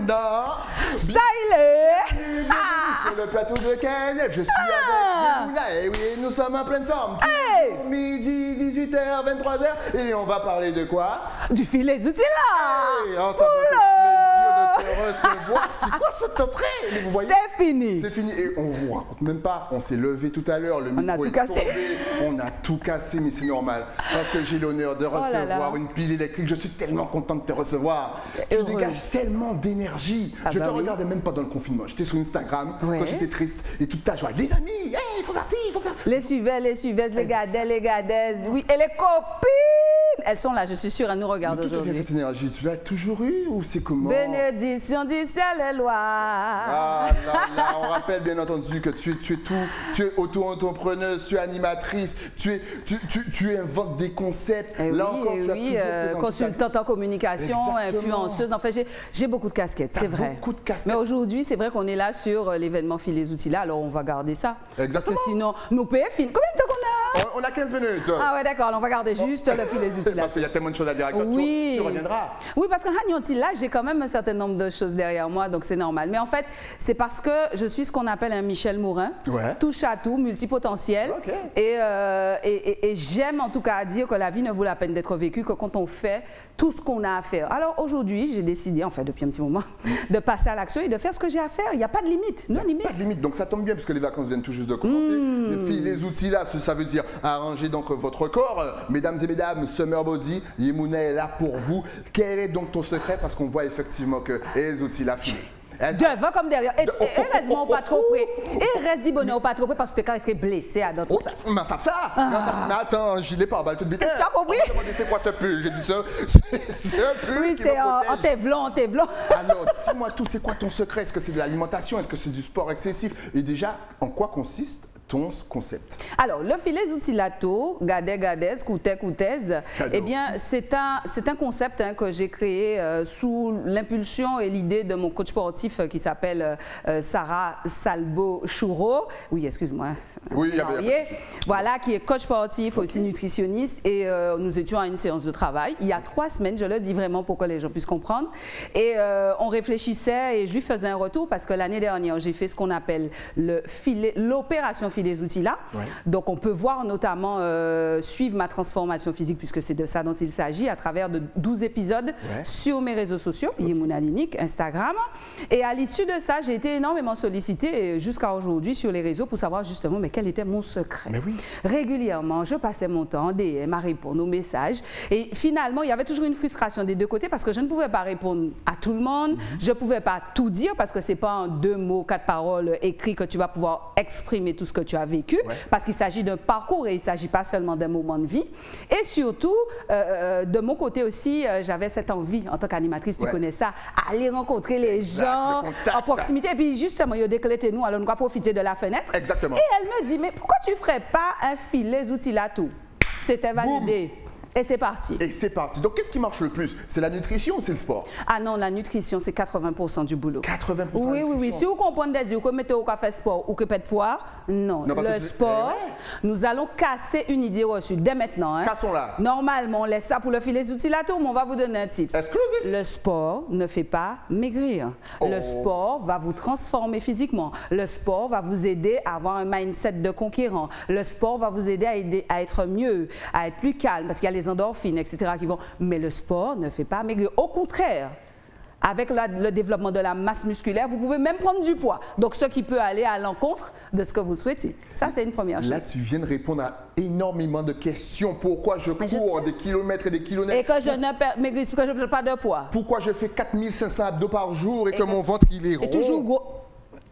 Maintenant, Stylé. sur le plateau de KNF, je suis avec Yemouna. Et oui, nous sommes en pleine forme. Toujours midi, 18h, 23h. Et on va parler de quoi? Du filet Zoutila. Hey, oh, ça me fait plaisir de te recevoir. C'est quoi cette entrée? Vous voyez? C'est fini. C'est fini. Et on vous raconte même pas. On s'est levé tout à l'heure. Le micro est tombé. On a tout cassé, mais c'est normal. Parce que j'ai l'honneur de recevoir une pile électrique. Je suis tellement content de te recevoir. Tu dégages tellement d'énergie. Je te regardais même pas dans le confinement. J'étais sur Instagram quand j'étais triste et toute ta joie. Les amis, il faut faire ci, il faut faire. Les suiveuses, les gadaises. Oui, et les copines. Elles sont là, je suis sûre, elles nous regardent aujourd'hui. Cette énergie, tu l'as toujours eu ou c'est comment? Bénédiction du ciel et loi. Ah là, on rappelle bien entendu que tu es tout, tu es auto-entrepreneuse, tu es animatrice, tu inventes des concepts. Là encore, tu as toujours fait consultante en communication, influenceuse. En fait, j'ai beaucoup de casquettes, c'est vrai. Beaucoup de casquettes. Mais aujourd'hui, c'est vrai qu'on est là sur l'événement Filet Zoutila, alors on va garder ça. Exactement. Parce que sinon, nos PF, combien de temps qu'on a? On a 15 minutes. Ah ouais, d'accord, on va garder juste le Filet Zoutila. Parce qu'il y a tellement de choses à dire avec toi, tu reviendras. Oui, parce qu'en là, j'ai quand même un certain nombre de choses derrière moi, donc c'est normal. Mais en fait, c'est parce que je suis ce qu'on appelle un Michel Mourin, touche à tout, multipotentiel. Et j'aime en tout cas dire que la vie ne vaut la peine d'être vécue que quand on fait tout ce qu'on a à faire. Alors aujourd'hui, j'ai décidé, en fait depuis un petit moment, de passer à l'action et de faire ce que j'ai à faire. Il n'y a pas de limite, non limite. Pas de limite, donc ça tombe bien puisque les vacances viennent tout juste de commencer. Les outils là, ça veut dire arranger donc votre corps. Mesdames et mesdames, Summer Body, Yemouna est là pour vous. Quel est donc ton secret? Parce qu'on voit effectivement que les outils là filés. Devant comme derrière. Et reste pas trop près. Et reste dit bonheur pas trop près parce que tu es blessé à d'autres ça. Mais ça. Mais attends, je l'ai pas balle toute bête. Tu as compris? C'est quoi ce pull? J'ai dit ça. C'est un pull. Oui, c'est en tévlant. Alors, dis-moi tout, c'est quoi ton secret? Est-ce que c'est de l'alimentation? Est-ce que c'est du sport excessif? Et déjà, en quoi consiste ton concept? Alors, le filet Zoutilato, gadez, coutez, eh bien, c'est un concept que j'ai créé sous l'impulsion et l'idée de mon coach sportif qui s'appelle Sarah Salbo-Chouro. Oui, excuse-moi. Oui, voilà, qui est coach sportif, aussi nutritionniste. Et nous étions à une séance de travail. Il y a 3 semaines, je le dis vraiment pour que les gens puissent comprendre. Et on réfléchissait et je lui faisais un retour parce que l'année dernière, j'ai fait ce qu'on appelle l'opération Filet Zoutila. Donc on peut voir notamment suivre ma transformation physique puisque c'est de ça dont il s'agit à travers de 12 épisodes sur mes réseaux sociaux, Yemouna Linique, Instagram. Et à l'issue de ça, j'ai été énormément sollicitée jusqu'à aujourd'hui sur les réseaux pour savoir justement mais quel était mon secret. Régulièrement, je passais mon temps en DM à répondre aux messages et finalement, il y avait toujours une frustration des deux côtés parce que je ne pouvais pas répondre à tout le monde, je ne pouvais pas tout dire parce que c'est pas en 2 mots, 4 paroles écrits que tu vas pouvoir exprimer tout ce que tu as vécu, parce qu'il s'agit d'un parcours et il ne s'agit pas seulement d'un moment de vie. Et surtout, de mon côté aussi, j'avais cette envie, en tant qu'animatrice, tu connais ça, aller rencontrer les gens en proximité. Et puis justement, il y a déclété nous, alors nous allons profiter de la fenêtre. Exactement. Et elle me dit, mais pourquoi tu ne ferais pas un filet Zoutilato? C'était validé. Et c'est parti. Et c'est parti. Donc, qu'est-ce qui marche le plus? C'est la nutrition ou c'est le sport? Ah non, la nutrition, c'est 80% du boulot. 80% Oui. Si vous comprenez des yeux, que mettez au café sport ou que pète poids, non. Le sport, nous allons casser une idée reçue dès maintenant. Hein. Cassons-la. Normalement, on laisse ça pour le filet Zoutilato, mais on va vous donner un tip. Exclusif. Le sport ne fait pas maigrir. Le sport va vous transformer physiquement. Le sport va vous aider à avoir un mindset de conquérant. Le sport va vous aider à être mieux, à être plus calme, parce qu'il y a les endorphines, etc. qui vont. Mais le sport ne fait pas maigrir. Au contraire, avec le développement de la masse musculaire, vous pouvez même prendre du poids. Donc, ce qui peut aller à l'encontre de ce que vous souhaitez. Ça, c'est une première chose. Là, tu viens de répondre à énormément de questions. Pourquoi je cours des kilomètres et des kilomètres? Et que je ne maigrisse, que je ne prends pas de poids. Pourquoi je fais 4500 abdos par jour et que mon ventre, il est rond? Et toujours gros.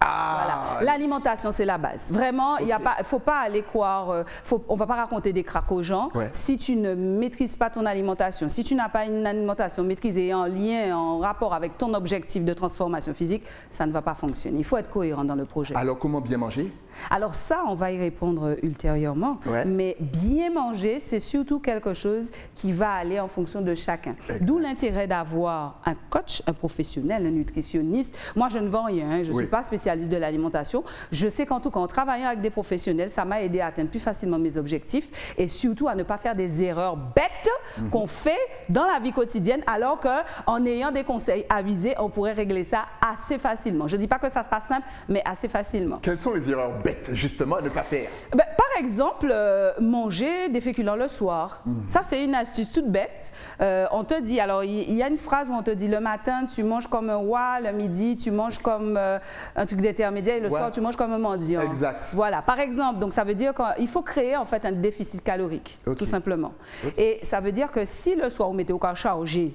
Voilà. L'alimentation, c'est la base. Vraiment, il ne faut pas aller croire, on ne va pas raconter des cracks aux gens. Si tu ne maîtrises pas ton alimentation, si tu n'as pas une alimentation maîtrisée en lien, en rapport avec ton objectif de transformation physique, ça ne va pas fonctionner. Il faut être cohérent dans le projet. Alors, comment bien manger? Alors ça, on va y répondre ultérieurement. Mais bien manger, c'est surtout quelque chose qui va aller en fonction de chacun. D'où l'intérêt d'avoir un coach, un professionnel, un nutritionniste. Moi, je ne vends rien, hein. Je ne suis pas spécialiste de l'alimentation. Je sais qu'en tout cas, en travaillant avec des professionnels, ça m'a aidé à atteindre plus facilement mes objectifs et surtout à ne pas faire des erreurs bêtes qu'on fait dans la vie quotidienne, alors qu'en ayant des conseils avisés, on pourrait régler ça assez facilement. Je ne dis pas que ça sera simple, mais assez facilement. Quelles sont les erreurs bêtes, justement, à ne pas faire? Par exemple, manger des féculents le soir. Ça, c'est une astuce toute bête. On te dit, alors il y a une phrase où on te dit le matin, tu manges comme un roi, le midi, tu manges comme un truc d'intermédiaire et le soir, tu manges comme un mendiant. Exact. Voilà, par exemple, donc ça veut dire qu'il faut créer en fait un déficit calorique, tout simplement. Et ça veut dire que si le soir, vous mettez au cas chargé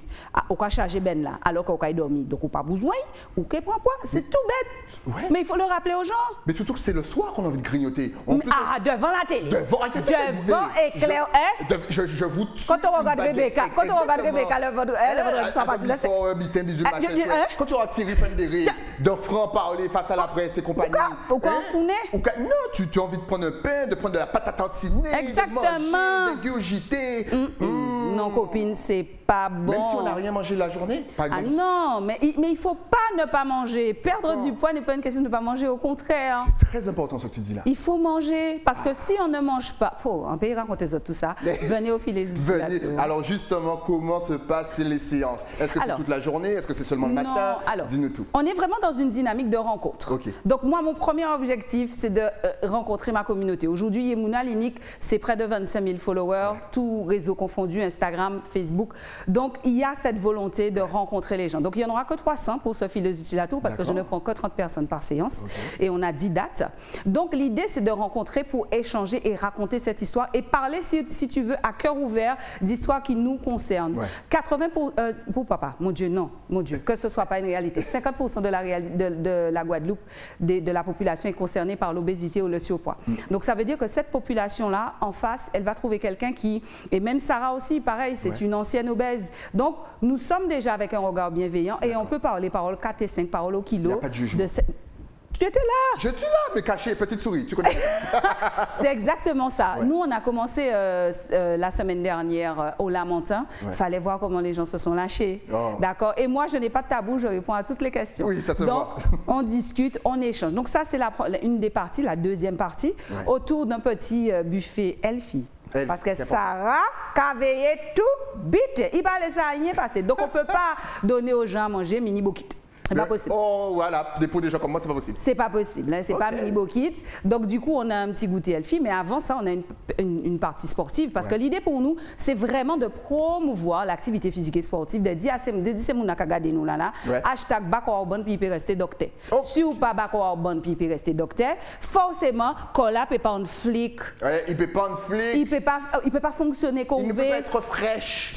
ben là, alors qu'on a dormi, donc on n'a pas besoin, ou qu'on prend poids, c'est tout bête. Mais il faut le rappeler aux gens. Mais surtout que c'est le soir qu'on a envie de grignoter. Devant la télé. Devant éclair. Je vous tue. Quand on regarde Rebecca, le vendredi soir, quand tu as tiré d'un franc-parler face à la presse et compagnie. Pourquoi on fournait? Non, tu as envie de prendre un pain, de prendre de la pâte à tartiner, de manger, d'égurgiter. Non, copine, c'est pas bon. Même si on n'a rien mangé la journée, par exemple. Non, mais il ne faut pas ne pas manger. Perdre du poids n'est pas une question de ne pas manger, au contraire. C'est très important ce que tu dis là. Il faut manger, parce que si on ne mange pas, on peut y raconter ça, tout ça, venez au filet. Venez. Alors justement, comment se passent les séances? Est-ce que c'est toute la journée? Est-ce que c'est seulement le matin? Dis-nous tout. On est vraiment dans une dynamique de rencontre. Donc moi, mon premier objectif, c'est de rencontrer ma communauté. Aujourd'hui, Yemouna Linique, c'est près de 25 000 followers, tous réseaux confondus, Instagram, Facebook. Donc il y a cette volonté de rencontrer les gens. Donc il n'y en aura que 300 pour ce filet utilisateur parce que je ne prends que 30 personnes par séance et on a 10 dates. Donc l'idée, c'est de rencontrer pour échanger et raconter cette histoire et parler, si tu veux, à cœur ouvert d'histoires qui nous concernent. 80 pour papa, mon Dieu, non, mon Dieu, que ce ne soit pas une réalité. 50% de la Guadeloupe, de la population est concernée par l'obésité ou le surpoids. Donc ça veut dire que cette population-là, en face, elle va trouver quelqu'un qui, et même Sarah aussi, pareil, c'est une ancienne obèse. Donc nous sommes déjà avec un regard bienveillant et on peut parler paroles 4 et 5 paroles au kilo. Il n'y a pas de jugement. Tu étais là. Je suis là, mais caché, petite souris, tu connais. C'est exactement ça. Nous, on a commencé la semaine dernière au Lamentin. Il fallait voir comment les gens se sont lâchés. D'accord. Et moi, je n'ai pas de tabou, je réponds à toutes les questions. Oui, ça se voit. Donc, on discute, on échange. Donc ça, c'est une des parties, la deuxième partie, autour d'un petit buffet healthy. Parce que Sarah a veillé tout vite. Il va laisser rien passer. Donc, on ne peut pas donner aux gens à manger mini bokit. C'est pas possible. Oh, voilà, pour des gens comme moi, c'est pas possible. C'est pas possible, hein, c'est pas mini bokit. Donc, du coup, on a un petit goûter healthy, mais avant ça, on a une partie sportive. Parce que l'idée pour nous, c'est vraiment de promouvoir l'activité physique et sportive, de dire à ces gens qui regardent nous là, hashtag Bakoarban, puis il peut rester docteur. Si ou pas Bakoarban, puis il peut rester docteur, forcément, Cola peut pas en flic. Il peut pas en flic. Il peut pas fonctionner comme il ne peut pas être fraîche.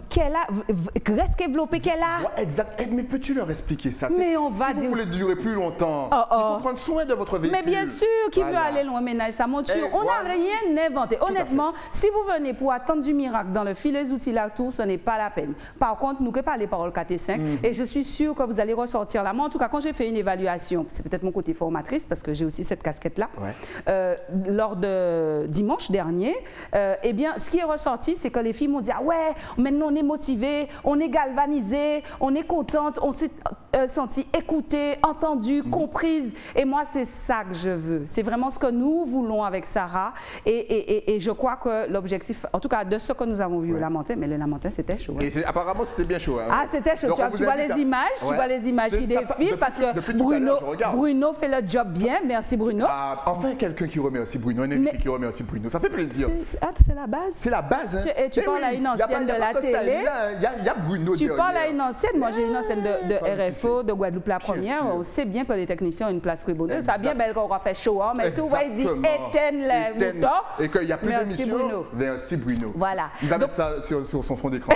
Qu'elle a, reste développé qu'elle a. Exact. Mais peux-tu leur expliquer ça? Mais on va si vous voulez durer plus longtemps, il faut prendre soin de votre véhicule. Mais bien sûr, qui veut aller loin ménage sa monture. On n'a rien inventé. Honnêtement, si vous venez pour attendre du miracle dans le filet outils la tour, ce n'est pas la peine. Par contre, nous ne pouvons pas les paroles 4 et 5 et je suis sûre que vous allez ressortir là. Moi, en tout cas, quand j'ai fait une évaluation, c'est peut-être mon côté formatrice parce que j'ai aussi cette casquette-là, lors de dimanche dernier, eh bien, ce qui est ressorti, c'est que les filles m'ont dit « Ah ouais, maintenant on est motivé, on est galvanisé, on est contente, on s'est senti écoutée, entendue, comprise. » Et moi, c'est ça que je veux. C'est vraiment ce que nous voulons avec Sarah. Et je crois que l'objectif, en tout cas de ce que nous avons vu au Lamentin, mais le Lamentin, c'était chaud. Et apparemment, c'était bien chaud. Hein. Ah, c'était chaud. Tu vois les images, tu vois les images qui défilent parce que Bruno fait le job bien. Merci Bruno. Enfin, quelqu'un qui remercie Bruno, un invité qui remercie Bruno. Ça fait plaisir. C'est la base. C'est la base. Hein. Tu parles à une ancienne de la télé. Il y a Bruno. Tu parles à une ancienne. Moi, j'ai une ancienne de RFO, de Guadeloupe la première. On sait bien que les techniciens ont une place très bonne. Ça bien belle qu'on va faire show, mais si vous voyez dire éteindre les moutons. Et qu'il n'y a plus d'émission. Merci Bruno. Voilà. Il va mettre ça sur son fond d'écran.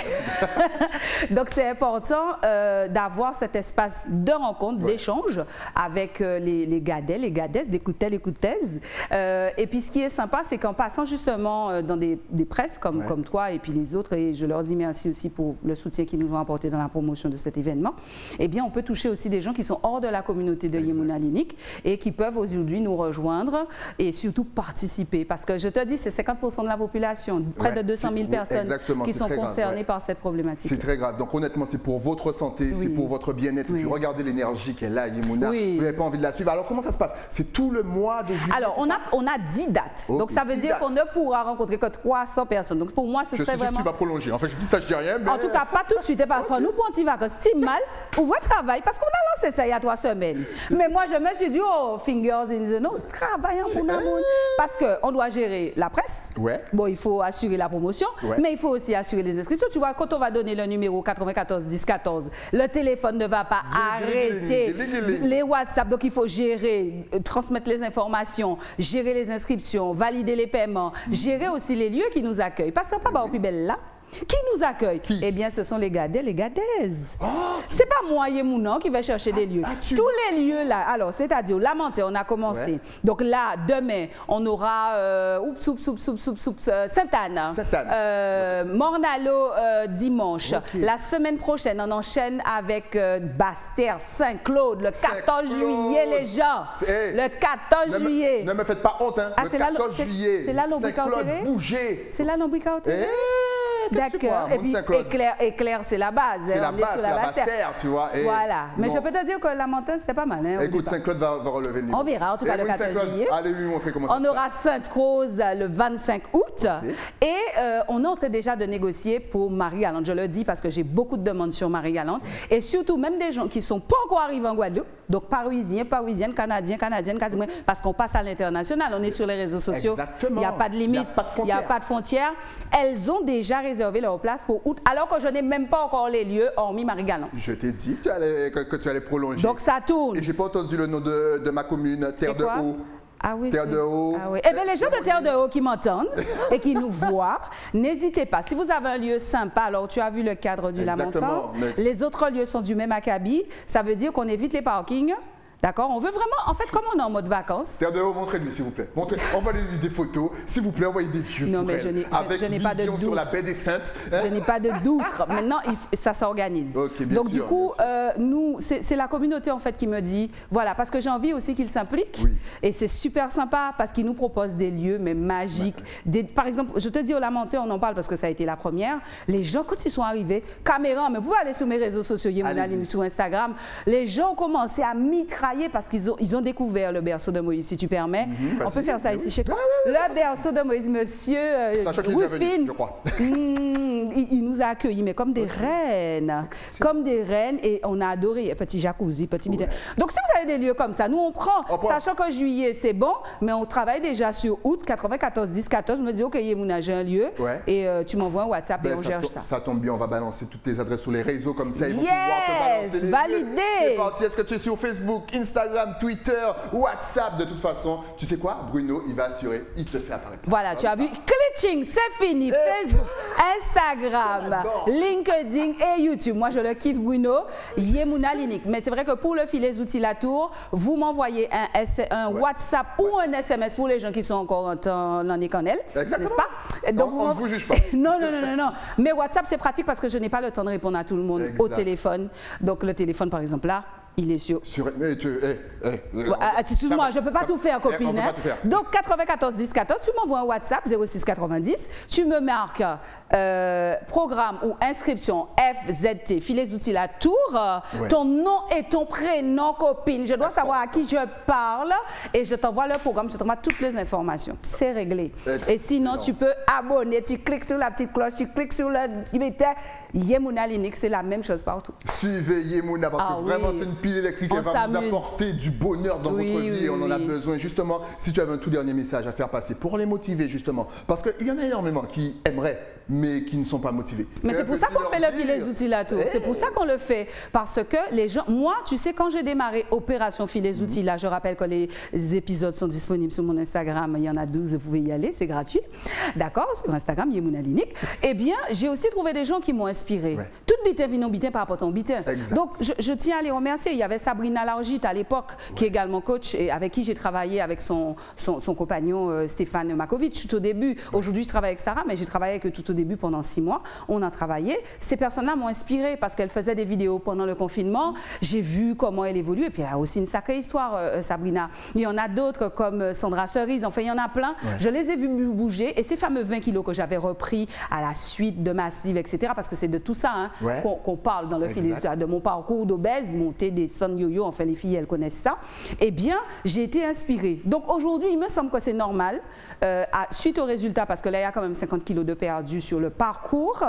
Donc c'est important d'avoir cet espace de rencontre, d'échange avec les gadets, les gadesses, des coutelles et coutaises. Et puis ce qui est sympa, c'est qu'en passant justement dans des presses comme toi et puis les autres, et je leur dis merci aussi pour le soutien qu'ils nous ont apporté dans la promotion de cet événement, eh bien, on peut toucher aussi des gens qui sont hors de la communauté de Yemuna Linique et qui peuvent aujourd'hui nous rejoindre et surtout participer. Parce que je te dis, c'est 50% de la population, près de 200 000 personnes qui sont concernées par cette problématique. C'est très grave. Donc honnêtement, c'est pour votre santé, c'est pour votre bien-être. Et puis regardez l'énergie qu'elle a, Yemuna. Vous n'avez pas envie de la suivre. Alors comment ça se passe? C'est tout le mois de juillet? Alors on a 10 dates. Donc ça veut dire qu'on ne pourra rencontrer que 300 personnes. Donc pour moi, ce serait vraiment... Je sais que tu vas prolonger. En fait, je dis ça, je dis rien. Mais... En tout cas, pas tout de suite. Et parfois, nous, pour un petit vacances, si mal, pour votre travail, parce qu'on a lancé ça il y a 3 semaines. Mais moi, je me suis dit, oh, fingers in the nose, travaillant pour nous. Parce qu'on doit gérer la presse. Bon, il faut assurer la promotion, mais il faut aussi assurer les inscriptions. Tu vois, quand on va donner le numéro 94 10 14, le téléphone ne va pas arrêter les WhatsApp. Donc, il faut gérer, transmettre les informations, gérer les inscriptions, valider les paiements, gérer aussi les lieux qui nous accueillent. Parce que pas au plus belle là. Qui nous accueille? Eh bien, ce sont les Gadais, les Gadaises. C'est pas moi, Yemuna, qui va chercher des lieux. Tous les lieux là, alors, c'est-à-dire, Lamenté, on a commencé. Donc là, demain, on aura Sainte-Anne, Morne-à-l'Eau dimanche. La semaine prochaine, on enchaîne avec Basse-Terre, Saint-Claude, le 14 juillet, les gens. Le 14 juillet. Ne me faites pas honte, hein. Le 14 juillet. C'est là Saint-Claude, bougez. C'est là l'ombricauté. D'accord. Et puis Éclair, c'est la base. C'est la base, c'est la Basse-Terre, tu vois. Voilà. Mais je peux te dire que la montagne, c'était pas mal. Hein, écoute, Saint-Claude va relever le niveau. On verra, en tout cas, le 14 juillet. Allez lui montrer comment ça se passe. On aura Sainte-Rose le 25 août. Et on est en train déjà de négocier pour Marie-Galante. Je le dis parce que j'ai beaucoup de demandes sur Marie-Galante. Et surtout, même des gens qui ne sont pas encore arrivés en Guadeloupe, donc Parisiens, Parisiennes, Canadiens, Canadiennes, quasiment, parce qu'on passe à l'international. On est sur les réseaux sociaux. Exactement. Il n'y a pas de limite. Il n'y a pas de frontières. Elles ont déjà réservé leur place pour août, alors que je n'ai même pas encore les lieux, hormis Marie-Galante. Je t'ai dit que tu allais prolonger. Donc ça tourne. Et je n'ai pas entendu le nom de ma commune, Terre de Haut. Ah oui, Terre de Haut. Ah oui. Eh bien, les gens de Terre de Haut qui m'entendent et qui nous voient, n'hésitez pas. Si vous avez un lieu sympa, alors tu as vu le cadre du Lamentin. Les autres lieux sont du même acabit. Ça veut dire qu'on évite les parkings. D'accord? On veut vraiment, en fait, comme on est en mode vacances. Terre de Haut, montrez-lui, s'il vous plaît. Envoyez-lui des photos, s'il vous plaît, envoyez des lieux. Non, mais je n'ai pas de doute. Sur la baie des Saintes. Je n'ai pas de doute. Maintenant, ça s'organise. Okay, donc, du coup, nous, c'est la communauté, en fait, qui me dit, voilà, parce que j'ai envie aussi qu'ils s'impliquent. Et c'est super sympa parce qu'ils nous proposent des lieux, mais magiques. Par exemple, je te dis au Lamenté, on en parle parce que ça a été la première. Les gens, quand ils sont arrivés, caméra, mais vous pouvez aller sur mes réseaux sociaux, Yemuna Linique, sur Instagram, les gens ont commencé à mitrailler parce qu'ils ont découvert le berceau de Moïse, si tu permets. On peut faire ça ici chez toi. Le berceau de Moïse, monsieur Wifine, je crois. Il nous a accueillis, mais comme des reines. Comme des reines, et on a adoré. Petit jacuzzi, petit bidet. Donc, si vous avez des lieux comme ça, nous, on prend. Sachant que juillet, c'est bon, mais on travaille déjà sur août, 94, 10, 14. Je me dis, OK, Yemuna, j'ai un lieu. Et tu m'envoies un WhatsApp et on gère ça. Ça tombe bien, on va balancer toutes tes adresses sur les réseaux comme ça. Ils vont pouvoir te balancer les validé. C'est parti. Est-ce que tu es sur Facebook, Instagram, Twitter, WhatsApp? De toute façon, tu sais quoi? Bruno, il va assurer, il te fait apparaître. Voilà, tu as vu. Glitching, c'est fini. Facebook, Instagram, LinkedIn et YouTube. Moi, je le kiffe, Bruno. Yemuna Linique. Mais c'est vrai que pour le filet outils La Tour, vous m'envoyez un WhatsApp ou un SMS pour les gens qui sont encore en école, n'est-ce pas? Donc, on ne vous juge pas. Non. Mais WhatsApp, c'est pratique parce que je n'ai pas le temps de répondre à tout le monde au téléphone. Donc, le téléphone, par exemple, là, il est sur... Excuse-moi, je ne peux pas tout faire, copine. Donc, 94 10 14, tu m'envoies un WhatsApp, 06 90, tu me marques programme ou inscription FZT, filet outils La Tour, ton nom et ton prénom, copine. Je dois savoir à qui je parle et je t'envoie le programme, je t'envoie toutes les informations. C'est réglé. Et sinon, tu peux abonner, tu cliques sur la petite cloche, tu cliques sur le... Yemuna Linique, c'est la même chose partout. Suivez Yemuna parce que vraiment, c'est une pile électrique. Elle va vous apporter du bonheur dans votre vie et on en a besoin. Justement, si tu avais un tout dernier message à faire passer pour les motiver, justement, parce qu'il y en a énormément qui aimeraient, mais qui ne sont pas motivés. Mais c'est pour ça qu'on fait le filet outils La Tour. C'est pour ça qu'on le fait. Parce que les gens, moi, tu sais, quand j'ai démarré Opération Filet outils, là, je rappelle que les épisodes sont disponibles sur mon Instagram. Il y en a 12, vous pouvez y aller, c'est gratuit. D'accord, sur Instagram, Yemuna Linique. Eh bien, j'ai aussi trouvé des gens qui m'ont inspiré. Tout bitin, vinon bitin par rapport à ton bitin. Donc, je tiens à les remercier. Il y avait Sabrina Largit à l'époque, qui est également coach et avec qui j'ai travaillé avec son compagnon Stéphane Makovic tout au début. Aujourd'hui, je travaille avec Sarah, mais j'ai travaillé avec eux tout au début pendant 6 mois. On a travaillé. Ces personnes-là m'ont inspirée parce qu'elles faisaient des vidéos pendant le confinement. J'ai vu comment elle évolue. Et puis, elle a aussi une sacrée histoire, Sabrina. Il y en a d'autres comme Sandra Cerise. Enfin, il y en a plein. Je les ai vus bouger. Et ces fameux 20 kilos que j'avais repris à la suite de ma sleeve, etc., parce que c'est de tout ça hein, qu'on parle dans le fil de mon parcours d'obèse, monter des son yo-yo, enfin les filles elles connaissent ça, eh bien j'ai été inspirée. Donc aujourd'hui il me semble que c'est normal, suite aux résultats, parce que là il y a quand même 50 kilos de perdu sur le parcours,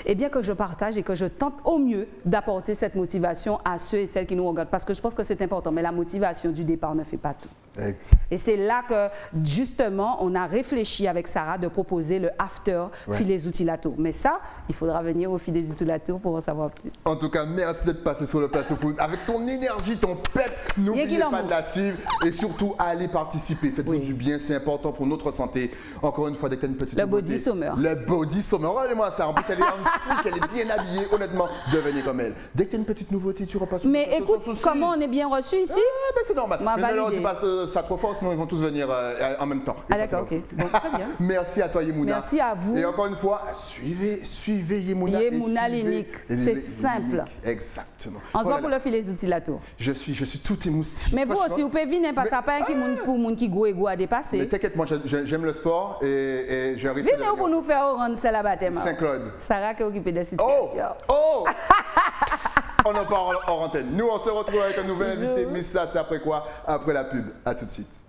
eh bien que je partage et que je tente au mieux d'apporter cette motivation à ceux et celles qui nous regardent, parce que je pense que c'est important, mais la motivation du départ ne fait pas tout. Exact. Et c'est là que justement on a réfléchi avec Sarah de proposer le after Filet Zoutilato. Mais ça, il faudra venir au Filet Zoutilato pour en savoir plus. En tout cas, merci d'être passé sur le plateau avec ton énergie, ton peps. N'oubliez pas de la suivre et surtout allez participer. Faites-vous du bien, c'est important pour notre santé. Encore une fois, dès que tu as une petite nouveauté. Body Summer. Le Body Summer. Regardez-moi ça. En plus, elle est en flic, elle est bien habillée. Honnêtement, devenez comme elle. Dès que tu as une petite nouveauté, tu repasses sur Mais écoute, comment on est bien reçu ici? Ben c'est normal. Mais ne leur dis pas ça trop fort, sinon ils vont tous venir en même temps. Ah d'accord, ok. Bon, très bien. Merci à toi, Yemouna. Merci à vous. Et encore une fois, suivez Yemouna. Yemouna Lénique. C'est simple. Exactement. On se voit pour le Filet Zoutilato. Je suis tout émoustillé. Mais vous aussi, vous pouvez venir parce que ça pas un qui pour monde qui go et go à dépasser. Mais t'inquiète, moi j'aime le sport et je risque venez pour nous faire rendre ça là-bas. Saint-Claude. Sarah qui est occupée de la situation. Oh On en parle hors antenne. Nous, on se retrouve avec un nouvel invité, mais ça, c'est après quoi? Après la pub. À tout de suite.